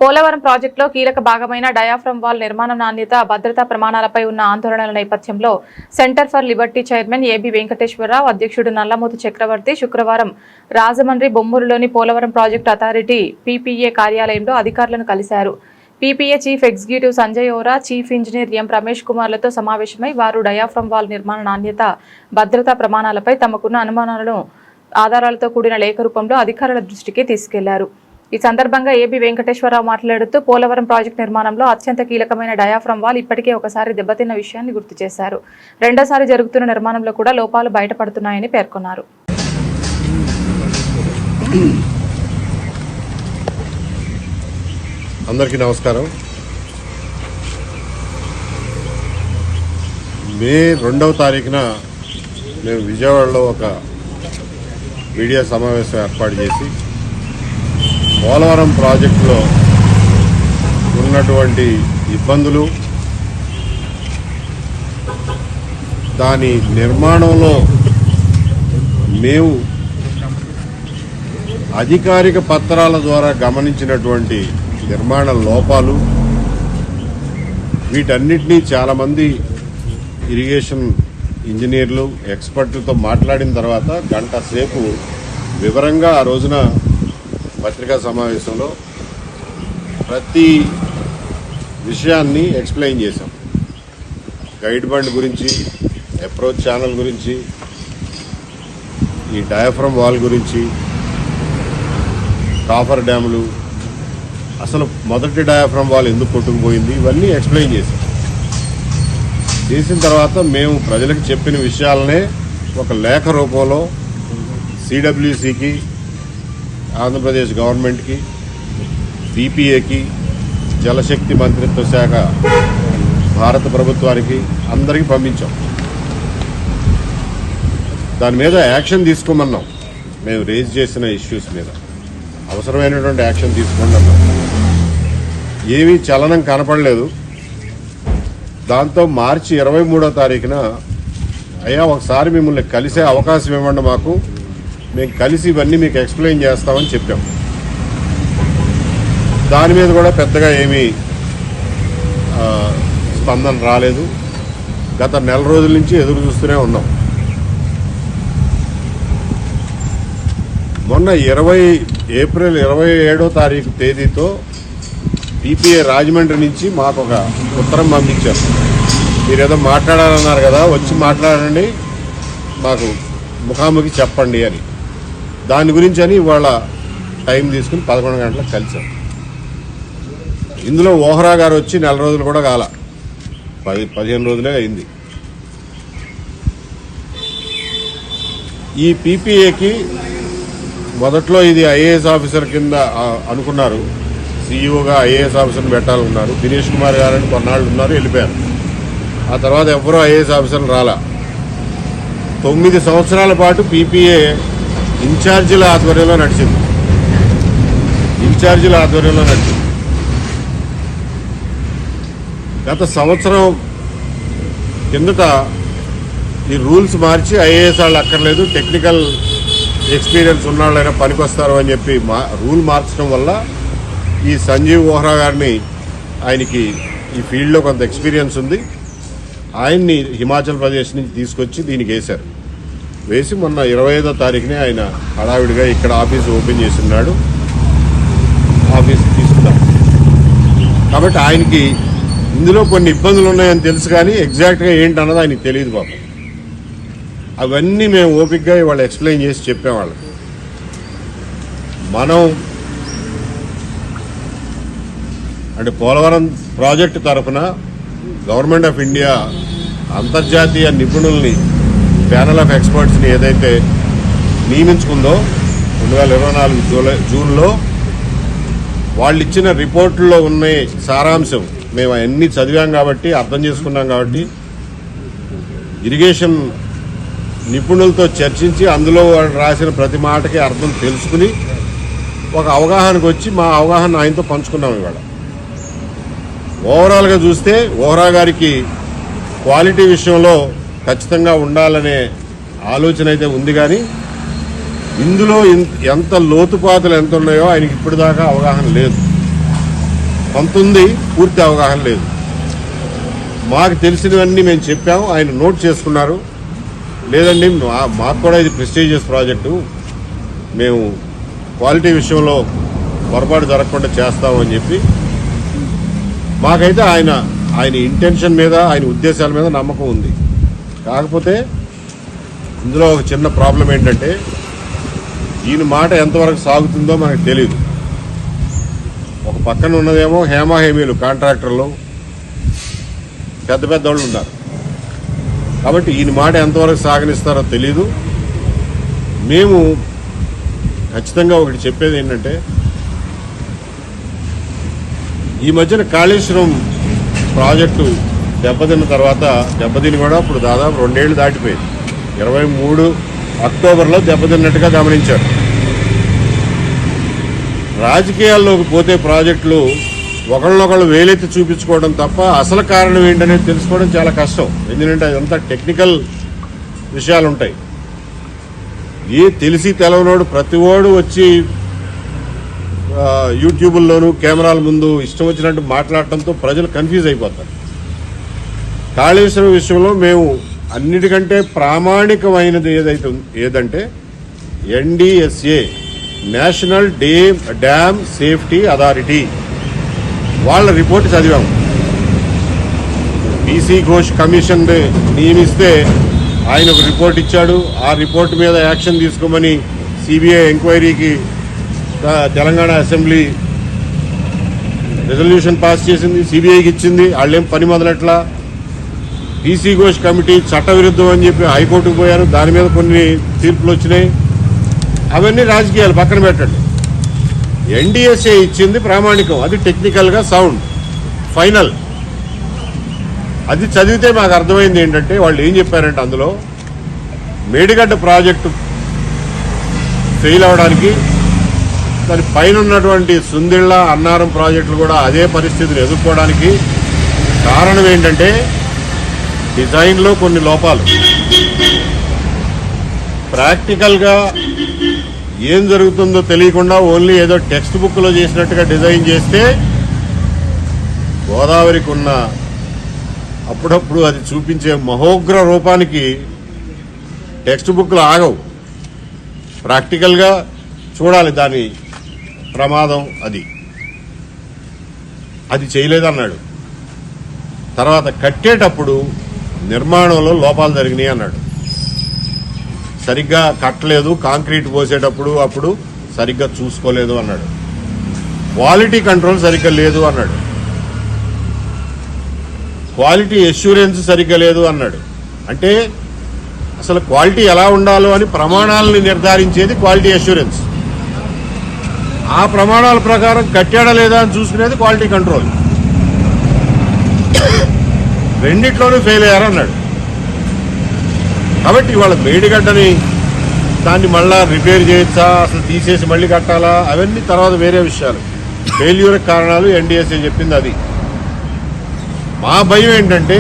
పోలవరం ప్రాజెక్టులో కీలక భాగమైన డయాఫ్రమ్ వాల్ నిర్మాణం నాణ్యత, భద్రతా ప్రమాణాలపై ఉన్న ఆందోళనల నేపథ్యంలో centre for liberty chairman AB Venkateswara Rao, అధ్యక్షుడు నల్లమోతు చక్రవర్తి శుక్రవారం రాజమండ్రి బొమ్మూరులోని పోలవరం ప్రాజెక్టు అథారిటీ పీపీఏ కార్యాలయంలో అధికారులను కలిశారు. PPA chief executive Sanjay Ora, chief engineer M Ramesh కుమార్లతో సమావేశమై వారు డయాఫ్రమ్ వాల్ నిర్మాణ నాణ్యత, భద్రతా ప్రమాణాలపై తమకున్న అనుమానాలను ఆధారాలతో కూడిన లేఖ రూపంలో అధికారుల దృష్టికి తీసుకెళ్లారు. ఈ సందర్భంగా ఏబి వెంకటేశ్వరరావు మాట్లాడుతూ పోలవరం ప్రాజెక్టు నిర్మాణంలో అత్యంత కీలకమైన డయాఫ్రమ్ వాల్ ఇప్పటికే ఒకసారి దెబ్బతిన్న విషయాన్ని గుర్తు చేశారు. రెండోసారి జరుగుతున్న నిర్మాణంలో కూడా లోపాలు బయటపడుతున్నాయని పేర్కొన్నారు. అందరికీ నమస్కారం. మే 2వ తారీఖున మేము విజయవాడలో ఒక మీడియా సమావేశం ఏర్పాటు చేసి పోలవరం ప్రాజెక్టులో ఉన్నటువంటి ఇబ్బందులు, దాని నిర్మాణంలో మేము అధికారిక పత్రాల ద్వారా గమనించినటువంటి నిర్మాణ లోపాలు, వీటన్నిటినీ చాలామంది ఇరిగేషన్ ఇంజనీర్లు, ఎక్స్పర్ట్లతో మాట్లాడిన తర్వాత గంట సేపు వివరంగా ఆ రోజున పత్రికా సమావేశంలో ప్రతి విషయాన్ని ఎక్స్ప్లెయిన్ చేశాం. గైడ్ బండ్ గురించి, అప్రోచ్ ఛానల్ గురించి, ఈ డయాఫ్రమ్ వాల్ గురించి, కాఫర్ డ్యాములు, అసలు మొదటి డయాఫ్రమ్ వాల్ ఎందుకు కొట్టుకుపోయింది, ఇవన్నీ ఎక్స్ప్లెయిన్ చేశాం. చేసిన తర్వాత మేము ప్రజలకు చెప్పిన విషయాలనే ఒక లేఖ రూపంలో సిడబ్ల్యూసికి, ఆంధ్రప్రదేశ్ గవర్నమెంట్కి, పీపీఏకి, జలశక్తి మంత్రిత్వ శాఖ, భారత ప్రభుత్వానికి అందరికీ పంపించాం. దాని మీద యాక్షన్ తీసుకోమన్నాం. మేము రేజ్ చేసిన ఇష్యూస్ మీద అవసరమైనటువంటి యాక్షన్ తీసుకోండి అన్నాం. ఏమీ చలనం కనపడలేదు. దాంతో మార్చి 23వ తారీఖున అయ్యా ఒకసారి మిమ్మల్ని కలిసే అవకాశం ఇవ్వండి, మాకు మేము కలిసి ఇవన్నీ మీకు ఎక్స్ప్లెయిన్ చేస్తామని చెప్పాం. దాని మీద కూడా పెద్దగా ఏమీ స్పందన రాలేదు. గత నెల రోజుల నుంచి ఎదురు చూస్తూనే ఉన్నాం. మొన్న ఏప్రిల్ 27వ తారీఖు తేదీతో పీపీఏ రాజమండ్రి నుంచి మాకు ఒక ఉత్తరం పంపించారు. మీరేదో మాట్లాడాలన్నారు కదా, వచ్చి మాట్లాడండి, మాకు ముఖాముఖి చెప్పండి అని. దాని గురించి అని ఇవాళ టైం తీసుకుని 11 గంటలకు కలిసాం. ఇందులో ఓహరా గారు వచ్చి నెల రోజులు కూడా కాల, 15 రోజులే అయింది. ఈ పీపీఏకి మొదట్లో ఇది ఐఏఎస్ ఆఫీసర్ కింద అనుకున్నారు. సీఈఓగా ఐఏఎస్ ఆఫీసర్ని పెట్టాలనుకున్నారు. దినేష్ కుమార్ గారని కొన్నాళ్ళు ఉన్నారు, వెళ్ళిపోయారు. ఆ తర్వాత ఎవరో ఐఏఎస్ ఆఫీసర్లు రాలా. 9 సంవత్సరాల పాటు పీపీఏ ఇన్ఛార్జీల ఆధ్వర్యంలో నడిచింది. గత సంవత్సరం కిందట ఈ రూల్స్ మార్చి ఐఏఎస్ వాళ్ళు అక్కర్లేదు, టెక్నికల్ ఎక్స్పీరియన్స్ ఉన్నవాళ్ళైనా పనికొస్తారు అని చెప్పి రూల్ మార్చడం వల్ల ఈ సంజీవ్ ఓహ్రా గారిని, ఆయనకి ఈ ఫీల్డ్లో కొంత ఎక్స్పీరియన్స్ ఉంది, ఆయన్ని హిమాచల్ ప్రదేశ్ నుంచి తీసుకొచ్చి దీనికి వేశారు. వేసి మొన్న 25వ తారీఖునే ఆయన హడావిడిగా ఇక్కడ ఆఫీస్ ఓపెన్ చేస్తున్నాడు. ఆఫీస్ తీసుకున్నాం కాబట్టి ఆయనకి ఇందులో కొన్ని ఇబ్బందులు ఉన్నాయని తెలుసు, కానీ ఎగ్జాక్ట్గా ఏంటన్నది ఆయనకి తెలియదు పాపం. అవన్నీ మేము ఓపికగా ఇవాళ ఎక్స్ప్లెయిన్ చేసి చెప్పేవాళ్ళకి. మనం అంటే పోలవరం ప్రాజెక్టు తరఫున గవర్నమెంట్ ఆఫ్ ఇండియా అంతర్జాతీయ నిపుణుల్ని, ప్యానల్ ఆఫ్ ఎక్స్పర్ట్స్ని ఏదైతే నియమించుకుందో 2024 జూన్లో, వాళ్ళు ఇచ్చిన రిపోర్టుల్లో ఉన్న సారాంశం మేము అవన్నీ చదివాం కాబట్టి, అర్థం చేసుకున్నాం కాబట్టి, ఇరిగేషన్ నిపుణులతో చర్చించి అందులో వాళ్ళు రాసిన ప్రతి మాటకి అర్థం తెలుసుకుని ఒక అవగాహనకు వచ్చి మా అవగాహన ఆయనతో పంచుకున్నాం. ఇవాళ ఓవరాల్గా చూస్తే ఓహ్రా గారికి క్వాలిటీ విషయంలో ఖచ్చితంగా ఉండాలనే ఆలోచన అయితే ఉంది, కానీ ఇందులో ఎంత లోతుపాతులు ఎంత ఉన్నాయో ఆయనకి ఇప్పటిదాకా అవగాహన లేదు. కొంత ఉంది, పూర్తి అవగాహన లేదు. మాకు తెలిసినవన్నీ మేము చెప్పాము, ఆయన నోట్ చేసుకున్నారు. లేదండి మాకు కూడా ఇది ప్రెస్టీజియస్ ప్రాజెక్టు, మేము క్వాలిటీ విషయంలో పొరపాటు జరగకుండా చేస్తామని చెప్పి మాకైతే ఆయన ఇంటెన్షన్ మీద, ఆయన ఉద్దేశాల మీద నమ్మకం ఉంది. కాకపోతే ఇందులో ఒక చిన్న ప్రాబ్లం ఏంటంటే ఈయన మాట ఎంతవరకు సాగుతుందో మనకు తెలియదు. ఒక పక్కన ఉన్నదేమో హేమాహేమీలు, కాంట్రాక్టర్లు, పెద్ద పెద్ద వాళ్ళు ఉన్నారు. కాబట్టి ఈయన మాట ఎంతవరకు సాగనిస్తారో తెలీదు. మేము ఖచ్చితంగా ఒకటి చెప్పేది ఏంటంటే, ఈ మధ్యన కాళేశ్వరం ప్రాజెక్టు దెబ్బతిన్న తర్వాత, దెబ్బతిని కూడా ఇప్పుడు దాదాపు 2 ఏళ్లు దాటిపోయింది. 23 అక్టోబర్లో దెబ్బతిన్నట్టుగా గమనించారు. రాజకీయాల్లోకి పోతే ప్రాజెక్టులు ఒకళ్ళనొకళ్ళు వేలెత్తి చూపించుకోవడం తప్ప అసలు కారణం ఏంటనేది తెలుసుకోవడం చాలా కష్టం. ఎందుకంటే అదంతా టెక్నికల్ విషయాలు ఉంటాయి. తెలిసి తెలవనోడు ప్రతివాడు వచ్చి యూట్యూబ్లోను కెమెరాల ముందు ఇష్టం వచ్చినట్టు మాట్లాడటంతో ప్రజలు కన్ఫ్యూజ్ అయిపోతారు. కాళేశ్వరం విషయంలో మేము అన్నిటికంటే ప్రామాణికమైనది ఏదంటే NDSA, national dam safety authority, వాళ్ళ రిపోర్ట్ చదివాము. PC ఘోష్ కమిషన్ నియమిస్తే ఆయన ఒక రిపోర్ట్ ఇచ్చాడు. ఆ రిపోర్ట్ మీద యాక్షన్ తీసుకోమని CBI ఎంక్వైరీకి తెలంగాణ అసెంబ్లీ రెజల్యూషన్ పాస్ చేసింది, CBIకి ఇచ్చింది. వాళ్ళేం పని మొదలట్లా. PC ఘోష్ కమిటీ చట్టవిరుద్ధం అని చెప్పి హైకోర్టుకు పోయారు. దాని మీద కొన్ని తీర్పులు వచ్చినాయి. అవన్నీ రాజకీయాలు పక్కన పెట్టండి. NDSA ఇచ్చింది ప్రామాణికం, అది టెక్నికల్గా సౌండ్, ఫైనల్. అది చదివితే మాకు అర్థమైంది ఏంటంటే వాళ్ళు ఏం చెప్పారంటే, అందులో మేడిగడ్డ ప్రాజెక్టు ఫెయిల్ అవడానికి, దాని పైన ఉన్నటువంటి సుందిళ్ళ, అన్నారం ప్రాజెక్టులు కూడా అదే పరిస్థితిని ఎదుర్కోవడానికి కారణం ఏంటంటే డిజైన్లో కొన్ని లోపాలు. ప్రాక్టికల్గా ఏం జరుగుతుందో తెలియకుండా ఓన్లీ ఏదో టెక్స్ట్ బుక్లో చేసినట్టుగా డిజైన్ చేస్తే గోదావరికి ఉన్న అప్పుడప్పుడు అది చూపించే మహోగ్ర రూపానికి టెక్స్ట్ బుక్లు ఆగవు. ప్రాక్టికల్గా చూడాలి దాని ప్రమాదం. అది చేయలేదన్నాడు. తర్వాత కట్టేటప్పుడు నిర్మాణంలో లోపాలు జరిగినాయి అన్నాడు. సరిగ్గా కట్టలేదు, కాంక్రీట్ పోసేటప్పుడు అప్పుడు సరిగ్గా చూసుకోలేదు అన్నాడు. క్వాలిటీ కంట్రోల్ సరిగ్గా లేదు అన్నాడు. క్వాలిటీ అష్యూరెన్స్ సరిగ్గా లేదు అన్నాడు. అంటే అసలు క్వాలిటీ ఎలా ఉండాలో అని ప్రమాణాలను నిర్ధారించేది క్వాలిటీ అష్యూరెన్స్. ఆ ప్రమాణాల ప్రకారం కట్టాడా లేదా అని చూసుకునేది క్వాలిటీ కంట్రోల్. రెండిట్లోనూ ఫెయిల్ అయ్యారన్నాడు. కాబట్టి ఇవాళ మేడిగడ్డని దాన్ని మళ్ళా రిపేర్ చేయొచ్చా, అసలు తీసేసి మళ్ళీ కట్టాలా, అవన్నీ తర్వాత వేరే విషయాలు. ఫెయిల్యూర్ కారణాలు NDSA చెప్పింది అది. మా భయం ఏంటంటే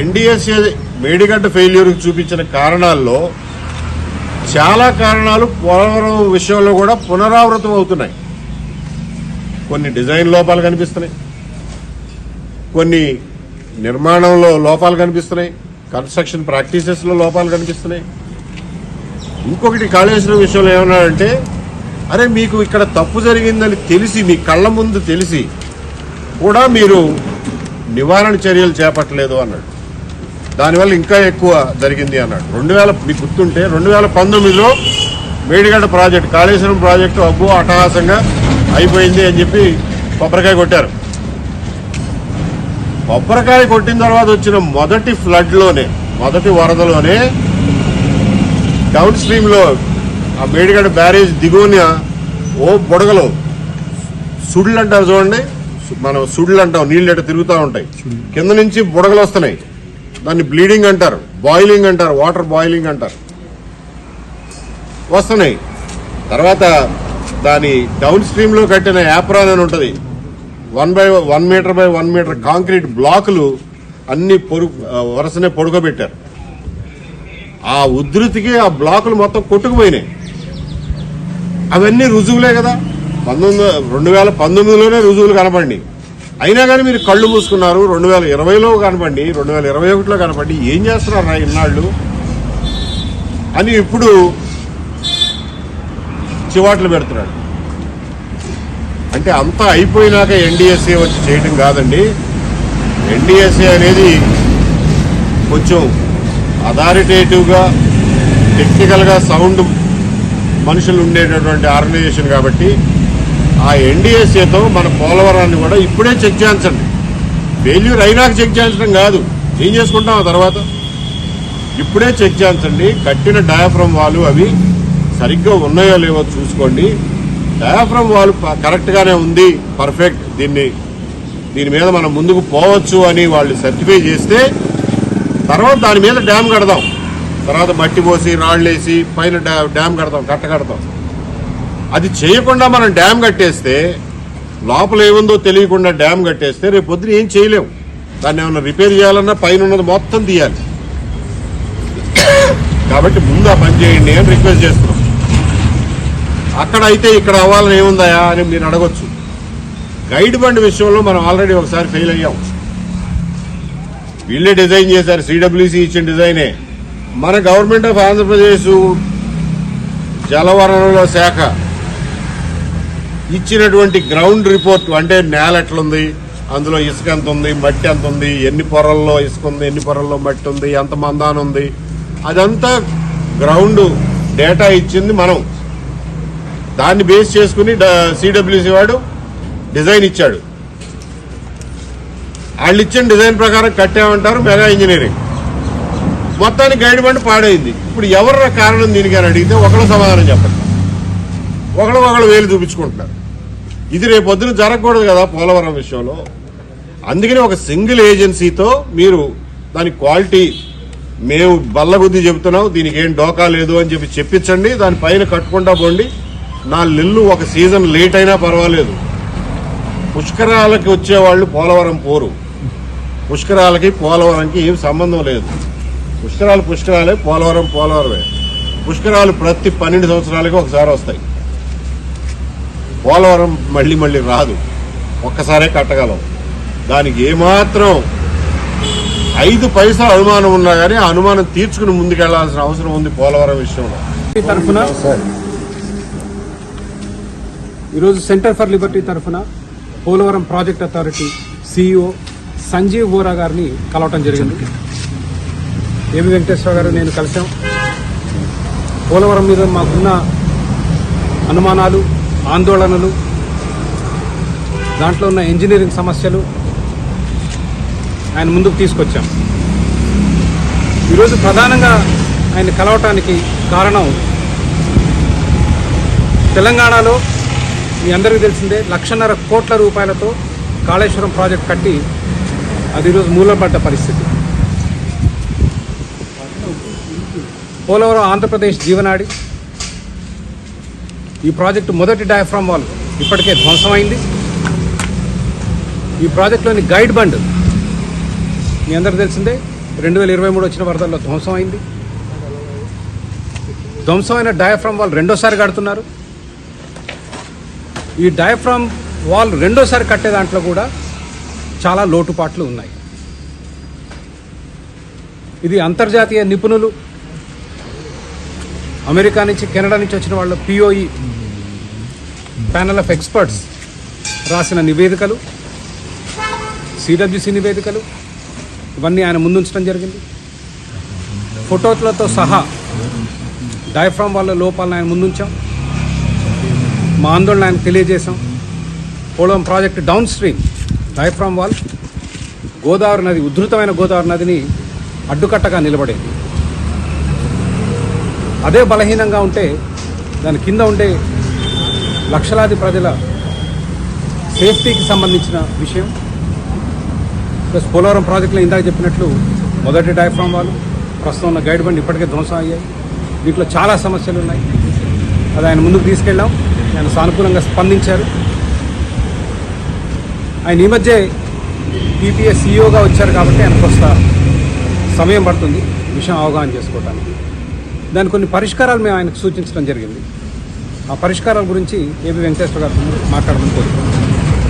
NDSA మేడిగడ్డ ఫెయిల్యూర్కి చూపించిన కారణాల్లో చాలా కారణాలు పోలవరం విషయంలో కూడా పునరావృతం అవుతున్నాయి. కొన్ని డిజైన్ లోపాలు కనిపిస్తున్నాయి, కొన్ని నిర్మాణంలో లోపాలు కనిపిస్తున్నాయి, కన్స్ట్రక్షన్ ప్రాక్టీసెస్లో లోపాలు కనిపిస్తున్నాయి. ఇంకొకటి కాళేశ్వరం విషయంలో ఏమన్నాడంటే, అరే మీకు ఇక్కడ తప్పు జరిగిందని తెలిసి, మీ కళ్ళ ముందు తెలిసి కూడా మీరు నివారణ చర్యలు చేపట్టలేదు అన్నాడు. దానివల్ల ఇంకా ఎక్కువ జరిగింది అన్నాడు. మీకు గుర్తుంటే 2019లో మేడిగడ్డ ప్రాజెక్టు, కాళేశ్వరం ప్రాజెక్టు అబ్బో అట్టహాసంగా అయిపోయింది అని చెప్పి కొబ్బరికాయ కొట్టారు. కొబ్బరికాయ కొట్టిన తర్వాత వచ్చిన మొదటి మొదటి వరదలోనే డౌన్ స్ట్రీమ్లో ఆ మేడిగడ్డ బ్యారేజ్ దిగువన బుడగలు, సుడులు అంటారు చూడండి, మనం సుడులు అంటాం, నీళ్ళు ఎట్లా తిరుగుతూ ఉంటాయి, కింద నుంచి బుడగలు వస్తున్నాయి. దాన్ని బ్లీడింగ్ అంటారు, బాయిలింగ్ అంటారు, వాటర్ బాయిలింగ్ అంటారు, వస్తున్నాయి. తర్వాత దాని డౌన్ స్ట్రీమ్లో కట్టిన యాప్రాన్ అని ఉంటుంది, 1 మీటర్ బై 1 మీటర్ కాంక్రీట్ బ్లాకులు అన్ని వరుసనే పొడుగబెట్టారు. ఆ ఉధృతికి ఆ బ్లాకులు మొత్తం కొట్టుకుపోయినాయి. అవన్నీ రుజువులే కదా. 2019లోనే రుజువులు కనపడి, అయినా కానీ మీరు కళ్ళు మూసుకున్నారు. 2020లో కనపడి, 2021లో కనపడి ఏం చేస్తున్నారు ఇన్నాళ్ళు అని ఇప్పుడు చివాట్లు పెడుతున్నాడు. అంటే అంతా అయిపోయినాక ఎన్డీఎస్ఏ వచ్చి చేయడం కాదండి. ఎన్డీఎస్ఏ అనేది కొంచెం అథారిటేటివ్గా, టెక్నికల్గా సౌండ్ మనుషులు ఉండేటటువంటి ఆర్గనైజేషన్ కాబట్టి ఆ ఎన్డీఎస్ఏతో మన పోలవరాన్ని కూడా ఇప్పుడే చెక్ చేయించండి. ఫెయిల్యూర్ అయినాక చెక్ చేయించడం కాదు, ఏం చేసుకుంటాం ఆ తర్వాత. ఇప్పుడే చెక్ చేయించండి. కట్టిన డయాఫ్రమ్ వాల్ అవి సరిగ్గా ఉన్నాయో లేవో చూసుకోండి. డయాఫ్రమ్ వాల్ కరెక్ట్గానే ఉంది, పర్ఫెక్ట్, దీని మీద మనం ముందుకు పోవచ్చు అని వాళ్ళు సర్టిఫై చేస్తే తర్వాత దాని మీద డ్యామ్ కడదాం. తర్వాత మట్టి పోసి రాళ్ళేసి పైన డ్యామ్ కడతాం. అది చేయకుండా మనం డ్యామ్ కట్టేస్తే, లోపల ఏముందో తెలియకుండా డ్యామ్ కట్టేస్తే రేపు పొద్దున ఏం చేయలేము. దాన్ని ఏమన్నా రిపేర్ చేయాలన్నా పైన ఉన్నది మొత్తం తీయాలి. కాబట్టి ముందు ఆ పని చేయండి అని రిక్వెస్ట్ చేస్తున్నాం. అక్కడ అయితే ఇక్కడ అవ్వాలని ఏముందా అని మీరు అడగొచ్చు. గైడ్ బండ్ విషయంలో మనం ఆల్రెడీ ఒకసారి ఫెయిల్ అయ్యాం. వీళ్ళే డిజైన్ చేశారు, సిడబ్ల్యూసి ఇచ్చిన డిజైనే. మన గవర్నమెంట్ ఆఫ్ ఆంధ్రప్రదేశ్ జలవనరుల శాఖ ఇచ్చినటువంటి గ్రౌండ్ రిపోర్ట్, అంటే నేల ఎట్లుంది, అందులో ఇసుక ఎంత ఉంది, మట్టి ఎంత ఉంది, ఎన్ని పొరల్లో ఇసుక ఉంది, ఎన్ని పొరల్లో మట్టి ఉంది, ఎంత మందాన ఉంది, అదంతా గ్రౌండ్ డేటా ఇచ్చింది మనం. దాన్ని బేస్ చేసుకుని సిడబ్ల్యూసి వాడు డిజైన్ ఇచ్చాడు. వాళ్ళు ఇచ్చిన డిజైన్ ప్రకారం కట్టామంటారు మెగా ఇంజనీరింగ్. మొత్తానికి గైడ్ బండ్ పాడైంది. ఇప్పుడు ఎవరు కారణం దీనికి అని అడిగితే ఒకళ్ళు సమాధానం చెప్పండి. ఒకళ్ళు వేలు చూపించుకుంటున్నారు. ఇది రేపు పొద్దున జరగకూడదు కదా పోలవరం విషయంలో. అందుకని ఒక సింగిల్ ఏజెన్సీతో మీరు దాని క్వాలిటీ, మేము బల్లగుద్ది చెబుతున్నాం, దీనికి ఏం డోకా లేదు అని చెప్పించండి. దానిపైన కట్టుకుంటా పోండి. 4 నెలలు ఒక సీజన్ లేట్ అయినా పర్వాలేదు. పుష్కరాలకి వచ్చేవాళ్ళు పోలవరం పోరు. పుష్కరాలకి పోలవరంకి ఏం సంబంధం లేదు. పుష్కరాలే, పోలవరమే. పుష్కరాలు ప్రతి 12 సంవత్సరాలకి ఒకసారి వస్తాయి. పోలవరం మళ్ళీ రాదు, ఒక్కసారే కట్టగలం. దానికి ఏమాత్రం 5 పైసలు అనుమానం ఉన్నా కానీ ఆ అనుమానం తీర్చుకుని ముందుకెళ్లాల్సిన అవసరం ఉంది పోలవరం విషయంలో. తరఫున ఈరోజు సెంటర్ ఫర్ లిబర్టీ తరఫున Polavaram project authority CEO Sanjeev Bora గారిని కలవటం జరిగింది. ఏబి వెంకటేశ్వర గారు నేను కలిసాం. పోలవరం మీద మాకున్న అనుమానాలు, ఆందోళనలు, దాంట్లో ఉన్న ఇంజనీరింగ్ సమస్యలు ఆయన ముందుకు తీసుకొచ్చాం. ఈరోజు ప్రధానంగా ఆయన కలవటానికి కారణం, తెలంగాణలో మీ అందరికీ తెలిసిందే 1,50,000 కోట్ల రూపాయలతో కాళేశ్వరం ప్రాజెక్ట్ కట్టి అది ఈరోజు మూలపడ్డ పరిస్థితి. పోలవరం ఆంధ్రప్రదేశ్ జీవనాడి. ఈ ప్రాజెక్టు మొదటి డయాఫ్రామ్ వాల్ ఇప్పటికే ధ్వంసమైంది. ఈ ప్రాజెక్టులోని గైడ్ బండ్ మీ అందరికీ తెలిసిందే 2023 వచ్చిన వరదల్లో ధ్వంసమైంది. ధ్వంసమైన డయాఫ్రామ్ వాల్ రెండోసారి కడుతున్నారు. ఈ డయాఫ్రామ్ వాల్ రెండోసారి కట్టే దాంట్లో కూడా చాలా లోటుపాట్లు ఉన్నాయి. ఇది అంతర్జాతీయ నిపుణులు, అమెరికా నుంచి, కెనడా నుంచి వచ్చిన వాళ్ళ పిఓఈ ప్యానల్ ఆఫ్ ఎక్స్పర్ట్స్ రాసిన నివేదికలు, సిడబ్ల్యూసి నివేదికలు, ఇవన్నీ ఆయన ముందుంచడం జరిగింది. ఫోటోలతో సహా డయాఫ్రామ్ వాళ్ళ లోపాలను ఆయన ముందుంచాం. మా ఆందోళన ఆయన తెలియజేశాం. Polavaram project downstream diaphragm wall Godavari నది, ఉధృతమైన గోదావరి నదిని అడ్డుకట్టగా నిలబడేది. అదే బలహీనంగా ఉంటే దాని కింద ఉండే లక్షలాది ప్రజల సేఫ్టీకి సంబంధించిన విషయం. ప్లస్ పోలవరం ప్రాజెక్టులో ఇందాక చెప్పినట్లు మొదటి డయాఫ్రామ్ వాల్, ప్రస్తుతం ఉన్న గైడ్ బండ్ ఇప్పటికే ధ్వంసం అయ్యాయి. దీంట్లో చాలా సమస్యలు ఉన్నాయి. అది ఆయన ముందుకు తీసుకెళ్ళాం. ఆయన సానుకూలంగా స్పందించారు. ఆయన ఈ మధ్య టీపీఎస్ సీఈఓగా వచ్చారు కాబట్టి ఆయన కొంత సమయం పడుతుంది విషయం అవగాహన చేసుకోవడానికి. దాని కొన్ని పరిష్కారాలు మేము ఆయనకు సూచించడం జరిగింది. ఆ పరిష్కారాల గురించి ఏబి వెంకటేశ్వర గారు మాట్లాడమని కోరుతున్నాను.